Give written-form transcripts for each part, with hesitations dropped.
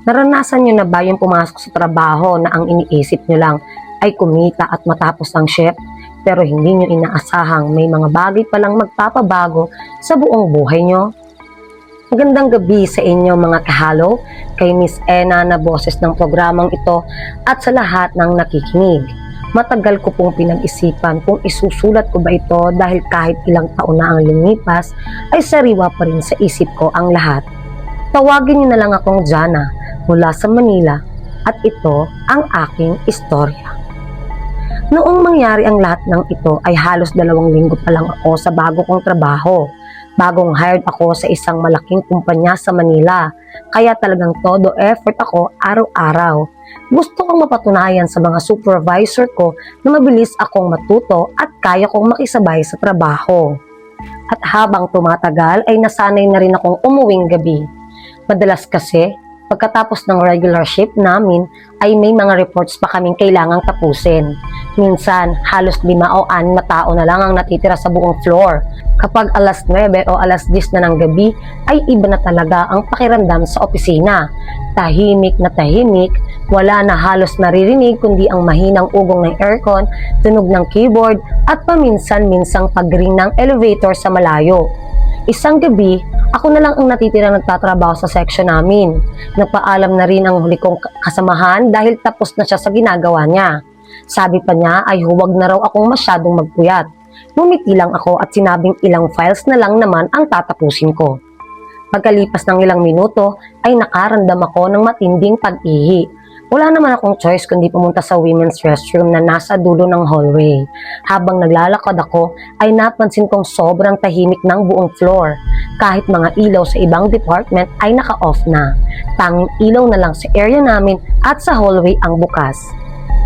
Naranasan nyo na ba yung pumasok sa trabaho na ang iniisip nyo lang ay kumita at matapos ang shift, pero hindi nyo inaasahang may mga bagay palang magpapabago sa buong buhay nyo? Magandang gabi sa inyo mga kahalo, kay Miss Ena na boses ng programang ito at sa lahat ng nakikinig. Matagal ko pong pinag-isipan kung isusulat ko ba ito dahil kahit ilang taon na ang lumipas ay sariwa pa rin sa isip ko ang lahat. Tawagin niyo na lang akong Jana mula sa Manila at ito ang aking istorya. Noong mangyari ang lahat ng ito ay halos 2 linggo pa lang ako sa bago kong trabaho. Bagong hired ako sa isang malaking kumpanya sa Manila, kaya talagang todo effort ako araw-araw. Gusto kong mapatunayan sa mga supervisor ko na mabilis akong matuto at kaya kong makisabay sa trabaho. At habang tumatagal ay nasanay na rin akong umuwing gabi. Madalas kasi, pagkatapos ng regular shift namin ay may mga reports pa kaming kailangang tapusin. Minsan, halos 5 o 6 na tao na lang ang natitira sa buong floor. Kapag alas 9 o alas 10 na ng gabi, ay iba na talaga ang pakiramdam sa opisina. Tahimik na tahimik, wala na halos naririnig kundi ang mahinang ugong ng aircon, tunog ng keyboard at paminsan-minsang pag-ring ng elevator sa malayo. Isang gabi, ako na lang ang natitira nagtatrabaho sa section namin. Nagpaalam na rin ang huli kong kasamahan dahil tapos na siya sa ginagawa niya. Sabi pa niya ay huwag na raw akong masyadong magpuyat. Ngumiti lang ako at sinabing ilang files na lang naman ang tatapusin ko. Pagkalipas ng ilang minuto ay nakaramdam ako ng matinding pag-ihi. Wala naman akong choice kundi pumunta sa women's restroom na nasa dulo ng hallway. Habang naglalakad ako ay napansin kong sobrang tahimik ng buong floor. Kahit mga ilaw sa ibang department ay naka-off na. Tanging ilaw na lang sa area namin at sa hallway ang bukas.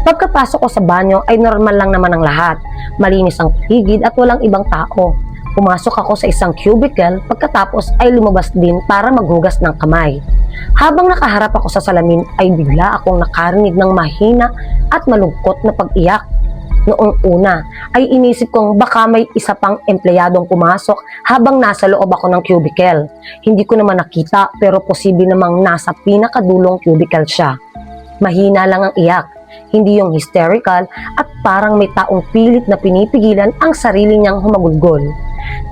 Pagkapasok ko sa banyo ay normal lang naman ang lahat. Malinis ang paligid at walang ibang tao. Pumasok ako sa isang cubicle pagkatapos ay lumabas din para maghugas ng kamay. Habang nakaharap ako sa salamin ay bigla akong nakarinig ng mahina at malungkot na pag-iyak. Noong una ay inisip kong baka may isa pang empleyadong pumasok habang nasa loob ako ng cubicle. Hindi ko naman nakita pero posible namang nasa pinakadulong cubicle siya. Mahina lang ang iyak, hindi yung hysterical at parang may taong pilit na pinipigilan ang sarili niyang humagulgol.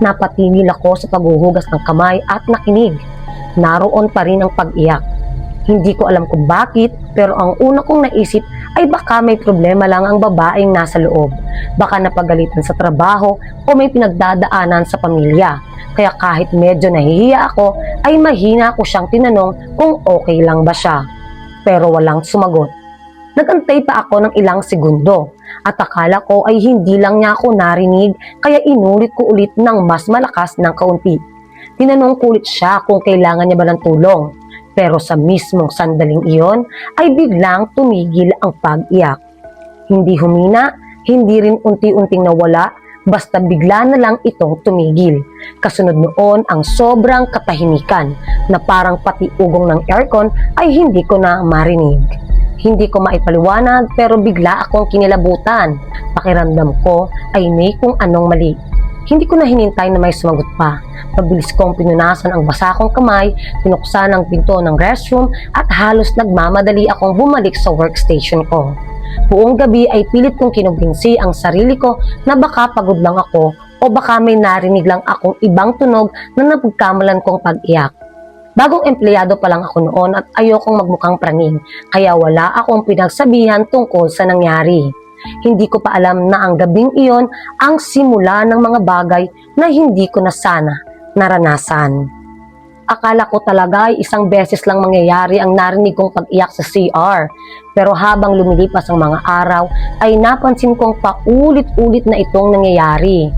Napatigil ako sa paghuhugas ng kamay at nakinig. Naroon pa rin ang pag-iyak. Hindi ko alam kung bakit, pero ang una kong naisip ay baka may problema lang ang babaeng nasa loob. Baka napagalitan sa trabaho o may pinagdadaanan sa pamilya. Kaya kahit medyo nahihiya ako, ay mahina ko siyang tinanong kung okay lang ba siya. Pero walang sumagot. Nagantay pa ako ng ilang segundo at akala ko ay hindi lang niya ako narinig kaya inulit ko ulit ng mas malakas ng kaunti. Tinanong ko ulit siya kung kailangan niya ba ng tulong. Pero sa mismong sandaling iyon ay biglang tumigil ang pag-iyak. Hindi humina, hindi rin unti-unting nawala, basta bigla na lang itong tumigil. Kasunod noon ang sobrang katahimikan na parang pati ugong ng aircon ay hindi ko na marinig. Hindi ko maipaliwanag pero bigla akong kinilabutan. Pakiramdam ko ay may kung anong mali. Hindi ko na hinintay na may sumagot pa. Mabilis kong pinunasan ang basa kong kamay, pinuksan ang pinto ng restroom at halos nagmamadali akong bumalik sa workstation ko. Buong gabi ay pilit kong kinumbinsi ang sarili ko na baka pagod lang ako o baka may narinig lang akong ibang tunog na napagkamalan kong pag-iyak. Bagong empleyado pa lang ako noon at ayokong magmukhang praning, kaya wala akong pinagsabihan tungkol sa nangyari. Hindi ko pa alam na ang gabing iyon ang simula ng mga bagay na hindi ko na sana naranasan. Akala ko talaga ay isang beses lang mangyayari ang narinig kong pag-iyak sa CR. Pero habang lumilipas ang mga araw, ay napansin kong paulit-ulit na itong nangyayari.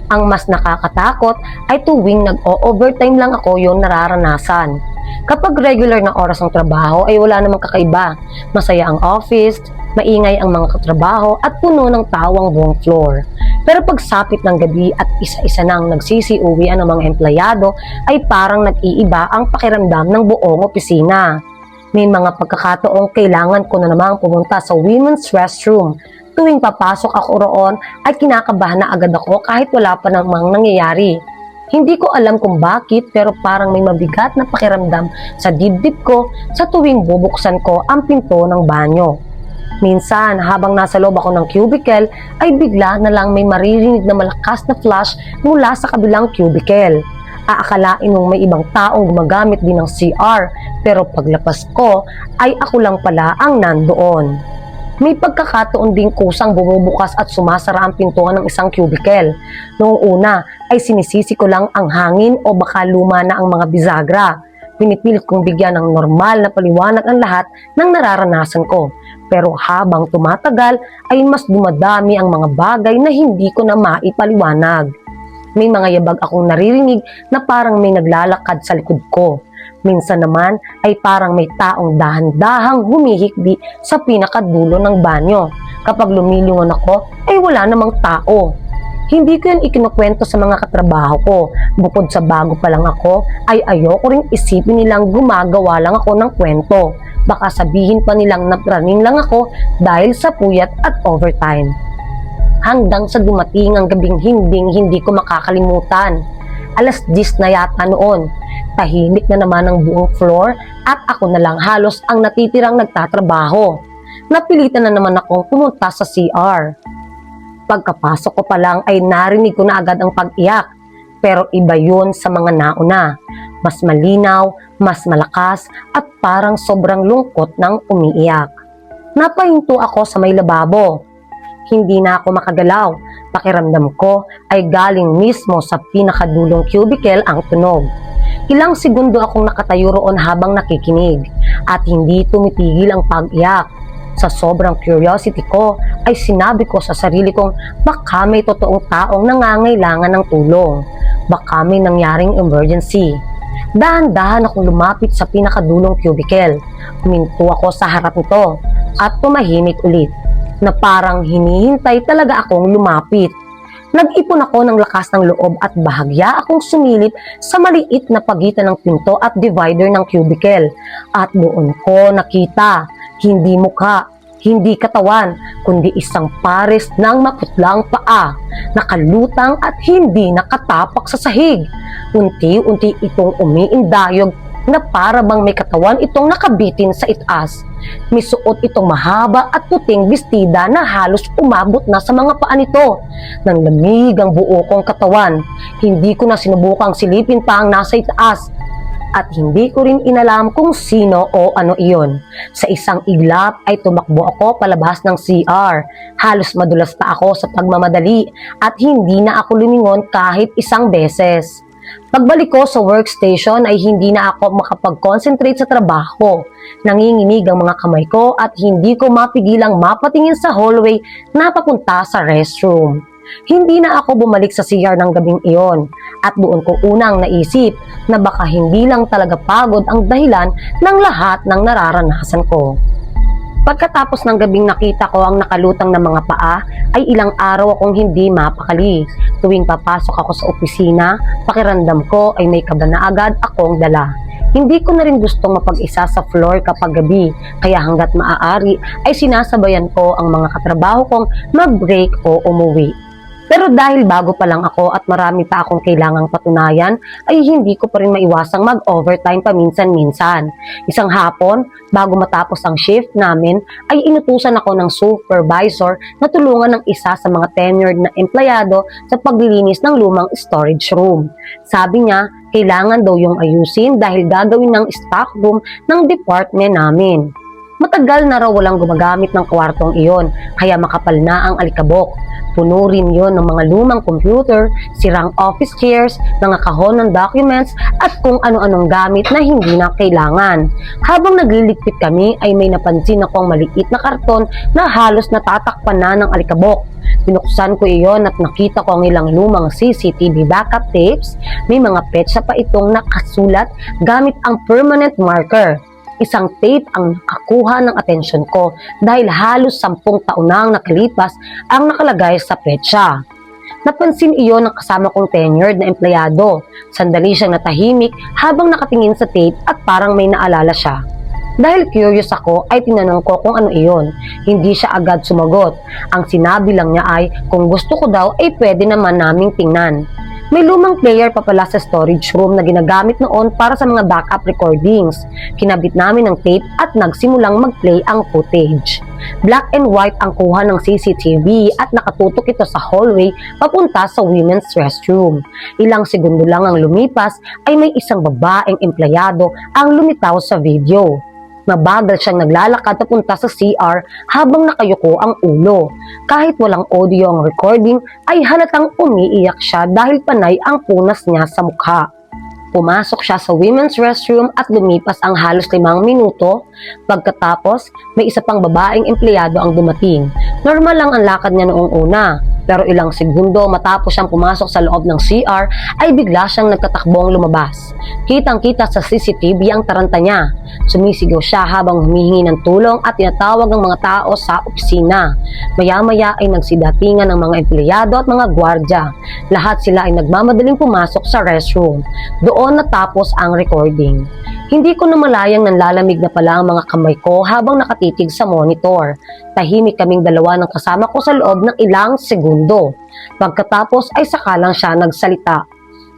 Ang mas nakakatakot ay tuwing nag-o-overtime lang ako yon nararanasan. Kapag regular na oras ng trabaho ay wala namang kakaiba. Masaya ang office, maingay ang mga katrabaho at puno ng tao ang buong floor. Pero pagsapit ng gabi at isa-isa nang nagsisi-uwian ng mga empleyado ay parang nag-iiba ang pakiramdam ng buong opisina. May mga pagkakataong kailangan ko na namang pumunta sa women's restroom. Tuwing papasok ako roon ay kinakabahan na agad ako kahit wala pa namang nangyayari. Hindi ko alam kung bakit pero parang may mabigat na pakiramdam sa dibdib ko sa tuwing bubuksan ko ang pinto ng banyo. Minsan, habang nasa loob ako ng cubicle, ay bigla na lang may maririnig na malakas na flash mula sa kabilang cubicle. Aakalain mong may ibang taong gumagamit din ng CR, pero paglapas ko ay ako lang pala ang nandoon. May pagkakataon ding kusang bumubukas at sumasara ang pintuan ng isang cubicle. Noong una ay sinisisi ko lang ang hangin o baka luma na ang mga bisagra. Pinipilit kong bigyan ng normal na paliwanag ang lahat ng nararanasan ko. Pero habang tumatagal ay mas dumadami ang mga bagay na hindi ko na maipaliwanag. May mga yabag akong naririnig na parang may naglalakad sa likod ko. Minsan naman ay parang may taong dahan-dahang humihikbi sa pinakadulo ng banyo. Kapag lumilingon ako ay wala namang tao. Hindi ko yan ikinukwento sa mga katrabaho ko. Bukod sa bago pa lang ako ay ayoko ring isipin nilang gumagawa lang ako ng kwento. Baka sabihin pa nilang napraning lang ako dahil sa puyat at overtime. Hanggang sa dumating ang gabing hindi ko makakalimutan. 10:00 na yata noon. Tahimik na naman ang buong floor at ako na lang halos ang natitirang nagtatrabaho. Napilitan na naman akong pumunta sa CR. Pagkapasok ko pa lang ay narinig ko na agad ang pag-iyak. Pero iba yun sa mga nauna. Mas malinaw, mas malakas at parang sobrang lungkot ng umiiyak. Napahinto ako sa may lababo. Hindi na ako makagalaw. Pakiramdam ko ay galing mismo sa pinakadulong cubicle ang tunog. Ilang segundo akong nakatayo roon habang nakikinig at hindi tumitigil ang pag-iyak. Sa sobrang curiosity ko ay sinabi ko sa sarili kong baka may totoong taong nangangailangan ng tulong. Baka may nangyaring emergency. Dahan-dahan akong lumapit sa pinakadulong cubicle. Huminto ako sa harap nito at tumahimik ulit na parang hinihintay talaga akong lumapit. Nag-ipon ako ng lakas ng loob at bahagya akong sumilip sa maliit na pagitan ng pinto at divider ng cubicle. At doon ko nakita, hindi mukha, hindi katawan, kundi isang pares ng maputlang paa, nakalutang at hindi nakatapak sa sahig. Unti-unti itong umiindayog na para bang may katawan itong nakabitin sa itaas. May suot itong mahaba at puting bestida na halos umabot na sa mga paa nito. Nang lamig ang buo kong katawan, hindi ko na sinubukang silipin pa ang nasa itaas. At hindi ko rin inalam kung sino o ano iyon. Sa isang iglap ay tumakbo ako palabas ng CR. Halos madulas pa ako sa pagmamadali at hindi na ako lumingon kahit isang beses. Pagbalik ko sa workstation ay hindi na ako makapag-concentrate sa trabaho. Nanginginig ang mga kamay ko at hindi ko mapigilang mapatingin sa hallway na papunta sa restroom. Hindi na ako bumalik sa CR ng gabing iyon at doon ko unang naisip na baka hindi lang talaga pagod ang dahilan ng lahat ng nararanasan ko. Pagkatapos ng gabing nakita ko ang nakalutang na mga paa, ay ilang araw akong hindi mapakali. Tuwing papasok ako sa opisina, pakiramdam ko ay may kaba na agad akong dala. Hindi ko na rin gustong mapag-isa sa floor kapag gabi, kaya hanggat maaari ay sinasabayan ko ang mga katrabaho kong mag-break o umuwi. Pero dahil bago pa lang ako at marami pa akong kailangang patunayan, ay hindi ko pa rin maiwasang mag-overtime paminsan-minsan. Isang hapon, bago matapos ang shift namin, ay inutusan ako ng supervisor na tulungan ng isa sa mga tenured na empleyado sa paglilinis ng lumang storage room. Sabi niya, kailangan daw yung ayusin dahil gagawin ng stock room ng department namin. Matagal na raw walang gumagamit ng kwartong iyon, kaya makapal na ang alikabok. Puno rin yon ng mga lumang computer, sirang office chairs, mga kahon ng documents at kung ano-anong gamit na hindi na kailangan. Habang nagliligpit kami ay may napansin akong maliit na karton na halos natatakpan na ng alikabok. Binuksan ko iyon at nakita ko ang ilang lumang CCTV backup tapes. May mga petsa pa itong nakasulat gamit ang permanent marker. Isang tape ang nakakuha ng atensyon ko dahil halos 10 taon nang nakalipas ang nakalagay sa petsa. Napansin iyon ng kasama kong tenured na empleyado. Sandali siyang natahimik habang nakatingin sa tape at parang may naalala siya. Dahil curious ako ay tinanong ko kung ano iyon. Hindi siya agad sumagot. Ang sinabi lang niya ay kung gusto ko daw ay pwede naman naming tingnan. May lumang player pa pala sa storage room na ginagamit noon para sa mga backup recordings. Kinabit namin ng tape at nagsimulang mag-play ang footage. Black and white ang kuha ng CCTV at nakatutok ito sa hallway papunta sa women's restroom. Ilang segundo lang ang lumipas ay may isang babaeng empleyado ang lumitaw sa video. Mabagal siyang naglalakad papunta sa CR habang nakayuko ang ulo. Kahit walang audio ang recording ay halatang umiiyak siya dahil panay ang punas niya sa mukha. Pumasok siya sa women's restroom at lumipas ang halos 5 minuto. Pagkatapos, may isa pang babaeng empleyado ang dumating. Normal lang ang lakad niya noong una. Pero ilang segundo matapos siyang pumasok sa loob ng CR ay bigla siyang nagtatakbong lumabas. Kitang-kita sa CCTV ang taranta niya. Sumisigaw siya habang humihingi ng tulong at tinatawag ang mga tao sa opisina. Maya-maya ay nagsidatingan ng mga empleyado at mga gwardya. Lahat sila ay nagmamadaling pumasok sa restroom. Doon natapos ang recording. Hindi ko namalayang nanlalamig na pala ang mga kamay ko habang nakatitig sa monitor. Tahimik kaming dalawa ng kasama ko sa loob ng ilang segundo. Pagkatapos ay saka lang siya nagsalita.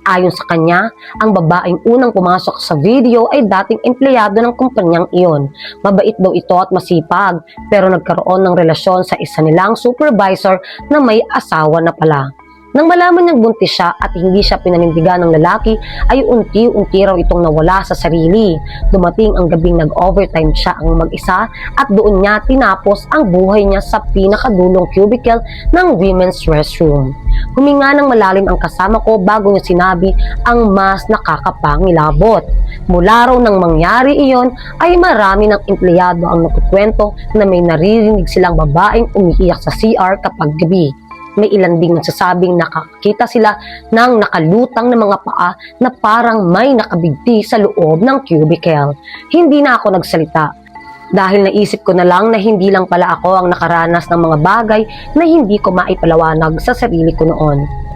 Ayon sa kanya, ang babaeng unang pumasok sa video ay dating empleyado ng kumpanyang iyon. Mabait daw ito at masipag, pero nagkaroon ng relasyon sa isa nilang supervisor na may asawa na pala. Nang malaman niyang buntis siya at hindi siya pinanindigan ng lalaki, ay unti-unti raw itong nawala sa sarili. Dumating ang gabing nag-overtime siya ang mag-isa at doon niya tinapos ang buhay niya sa pinakadulong cubicle ng women's restroom. Huminga ng malalim ang kasama ko bago niya sinabi ang mas nakakapangilabot. Mula raw nang mangyari iyon ay marami ng empleyado ang nagkukwento na may naririnig silang babaeng umiiyak sa CR kapag gabi. May ilan ding nagsasabing nakakita sila ng nakalutang na mga paa na parang may nakabigti sa loob ng cubicle. Hindi na ako nagsalita dahil naisip ko na lang na hindi lang pala ako ang nakaranas ng mga bagay na hindi ko maipalawanag sa sarili ko noon.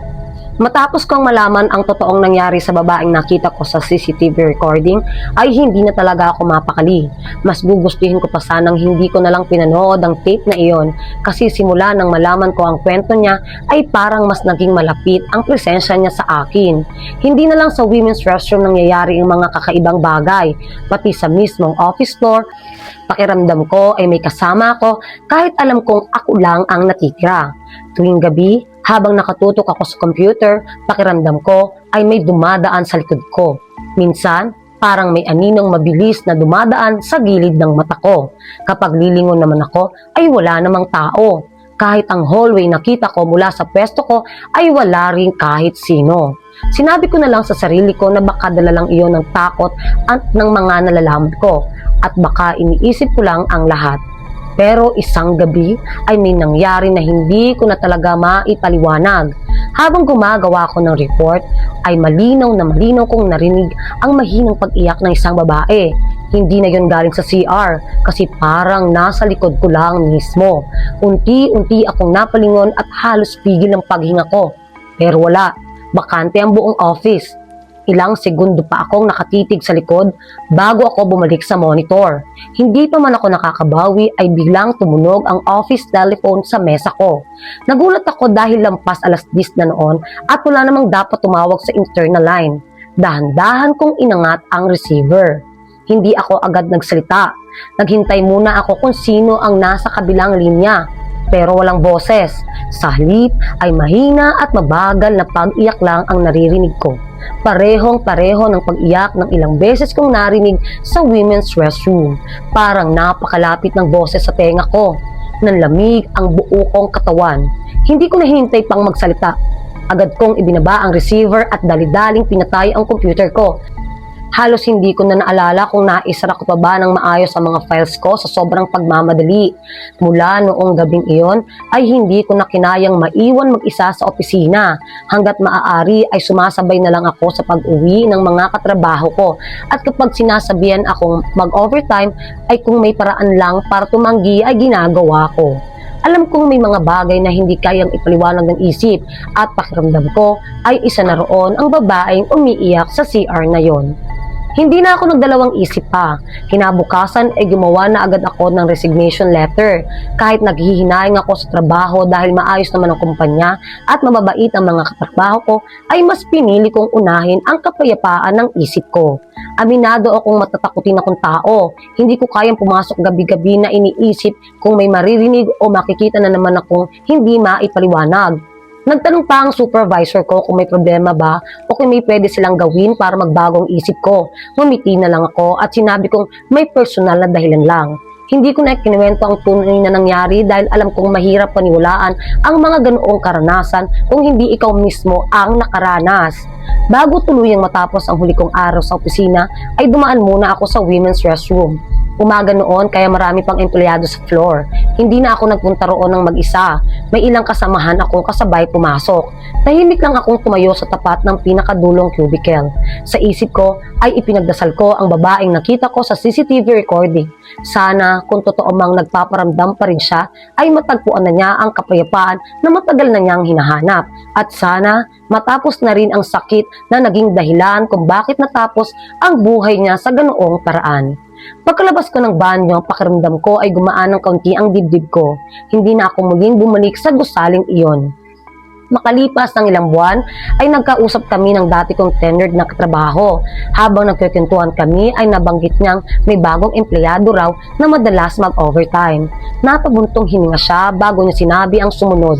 Matapos kong malaman ang totoong nangyari sa babaeng nakita ko sa CCTV recording, ay hindi na talaga ako mapakali. Mas gugustuhin ko pa sanang hindi ko na lang pinanood ang tape na iyon kasi simula nang malaman ko ang kwento niya ay parang mas naging malapit ang presensya niya sa akin. Hindi na lang sa women's restroom nangyayari ang mga kakaibang bagay, pati sa mismong office floor. Pakiramdam ko ay may kasama ako kahit alam kong ako lang ang natitira. Tuwing gabi, habang nakatutok ako sa computer, pakiramdam ko ay may dumadaan sa likod ko. Minsan, parang may aninong mabilis na dumadaan sa gilid ng mata ko. Kapag lilingon naman ako, ay wala namang tao. Kahit ang hallway nakita ko mula sa pwesto ko, ay wala rin kahit sino. Sinabi ko na lang sa sarili ko na baka dala lang iyon ng takot at ng mga nalalaman ko at baka iniisip ko lang ang lahat. Pero isang gabi ay may nangyari na hindi ko na talaga maipaliwanag. Habang gumagawa ko ng report, ay malinaw na malinaw kong narinig ang mahinang pag-iyak ng isang babae. Hindi na yon galing sa CR kasi parang nasa likod ko lang mismo. Unti-unti akong napalingon at halos pigil ng paghinga ko. Pero wala, bakante ang buong office. Ilang segundo pa akong nakatitig sa likod bago ako bumalik sa monitor. Hindi pa man ako nakakabawi ay biglang tumunog ang office telephone sa mesa ko. Nagulat ako dahil lampas 10:00 na noon at wala namang dapat tumawag sa internal line. Dahan-dahan kong inangat ang receiver. Hindi ako agad nagsalita. Naghintay muna ako kung sino ang nasa kabilang linya. Pero walang boses. Sa halip ay mahina at mabagal na pag-iyak lang ang naririnig ko. Parehong-pareho ng pag-iyak ng ilang beses kong narinig sa women's restroom. Parang napakalapit ng boses sa tenga ko. Nanlamig ang buo kong katawan. Hindi ko nahintay pang magsalita. Agad kong ibinaba ang receiver at dali-daling pinatay ang computer ko. Halos hindi ko na naalala kung naisara ko pa ba ng maayos ang mga files ko sa sobrang pagmamadali. Mula noong gabing iyon ay hindi ko na kinayang maiwan mag-isa sa opisina. Hanggat maaari ay sumasabay na lang ako sa pag-uwi ng mga katrabaho ko. At kapag sinasabihan akong mag-overtime ay kung may paraan lang para tumanggi ay ginagawa ko. Alam kong may mga bagay na hindi kayang ipaliwanag ng isip at pakiramdam ko ay isa na roon ang babaeng umiiyak sa CR na yon. Hindi na ako nagdalawang isip pa. Kinabukasan ay gumawa na agad ako ng resignation letter. Kahit naghihinayang ako sa trabaho dahil maayos naman ang kumpanya at mababait ang mga katrabaho ko, ay mas pinili kong unahin ang kapayapaan ng isip ko. Aminado akong matatakutin akong tao. Hindi ko kayang pumasok gabi-gabi na iniisip kung may maririnig o makikita na naman akong hindi maipaliwanag. Nagtanong pa ang supervisor ko kung may problema ba o kung may pwede silang gawin para magbagong isip ko. Ngumiti na lang ako at sinabi kong may personal na dahilan lang. Hindi ko na kinuwento ang tunay na nangyari dahil alam kong mahirap paniwalaan ang mga ganoong karanasan kung hindi ikaw mismo ang nakaranas. Bago tuluyang matapos ang huli kong araw sa opisina, ay dumaan muna ako sa women's restroom. Umaga noon kaya marami pang empleyado sa floor. Hindi na ako nagpunta roon ng mag-isa. May ilang kasamahan akong kasabay pumasok. Tahimik lang akong tumayo sa tapat ng pinakadulong cubicle. Sa isip ko ay ipinagdasal ko ang babaeng nakita ko sa CCTV recording. Sana kung totoo mang nagpaparamdam pa rin siya ay matagpuan na niya ang kapayapaan na matagal na niyang hinahanap. At sana matapos na rin ang sakit na naging dahilan kung bakit natapos ang buhay niya sa ganoong paraan. Pagkalabas ko ng banyo, pakiramdam ko ay gumaan ng kaunti ang dibdib ko. Hindi na ako muling bumalik sa gusaling iyon. Makalipas ng ilang buwan, ay nagkausap kami ng dati kong tenured na katrabaho. Habang nagkikwentuhan kami, ay nabanggit niyang may bagong empleyado raw na madalas mag-overtime. Napabuntong hininga siya bago niya sinabi ang sumunod.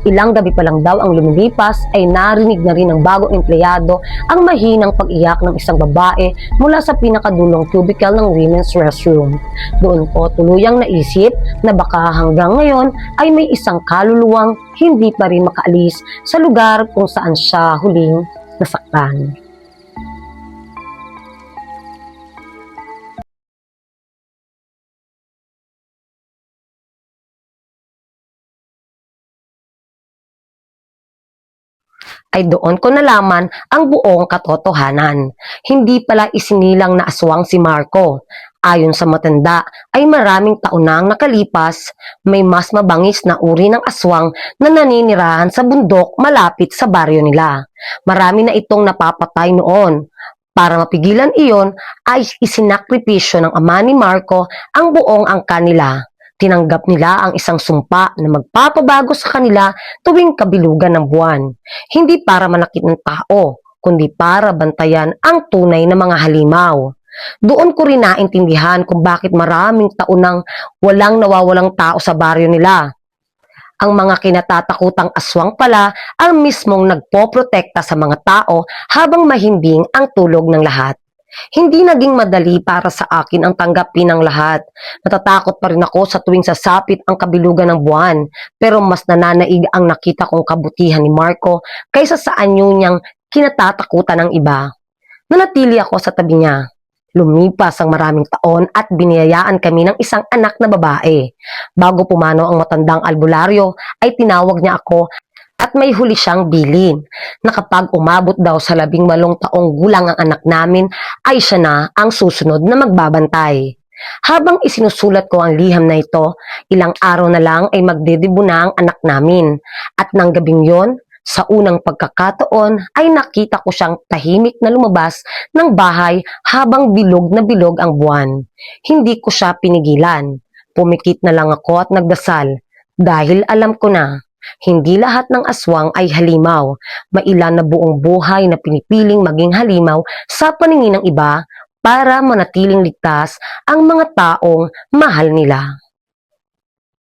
Ilang gabi pa lang daw ang lumilipas, ay narinig na rin ng bagong empleyado ang mahinang pag-iyak ng isang babae mula sa pinakadulong cubicle ng women's restroom. Doon ko tuluyang naisip na baka hanggang ngayon ay may isang kaluluwang hindi pa rin makaalis sa lugar kung saan siya huling nasaktan. Ay doon ko nalaman ang buong katotohanan. Hindi pala isinilang na aswang si Marco. Ayon sa matanda, ay maraming taon nang nakalipas, may mas mabangis na uri ng aswang na naninirahan sa bundok malapit sa baryo nila. Marami na itong napapatay noon. Para mapigilan iyon, ay isinakripisyo ng ama ni Marco ang buong angkan nila. Tinanggap nila ang isang sumpa na magpapabago sa kanila tuwing kabilugan ng buwan. Hindi para manakit ng tao, kundi para bantayan ang tunay na mga halimaw. Doon ko rin naintindihan kung bakit maraming taon nang walang nawawalang tao sa baryo nila. Ang mga kinatatakutang aswang pala ang mismong nagpoprotekta sa mga tao habang mahimbing ang tulog ng lahat. Hindi naging madali para sa akin ang tanggapin ng lahat. Natatakot pa rin ako sa tuwing sasapit ang kabilugan ng buwan, pero mas nananaig ang nakita kong kabutihan ni Marco kaysa sa anyo niyang kinatatakutan ng iba. Nanatili ako sa tabi niya. Lumipas ang maraming taon at biniyayaan kami ng isang anak na babae. Bago pumanaw ang matandang albularyo, ay tinawag niya ako at may huli siyang bilin na kapag umabot daw sa 18 taong gulang ang anak namin, ay siya na ang susunod na magbabantay. Habang isinusulat ko ang liham na ito, ilang araw na lang ay magdedebut na ang anak namin. At nang gabing yon, sa unang pagkakataon ay nakita ko siyang tahimik na lumabas ng bahay habang bilog na bilog ang buwan. Hindi ko siya pinigilan. Pumikit na lang ako at nagdasal dahil alam ko na hindi lahat ng aswang ay halimaw. May ilan na buong buhay na pinipiling maging halimaw sa paningin ng iba para manatiling ligtas ang mga taong mahal nila.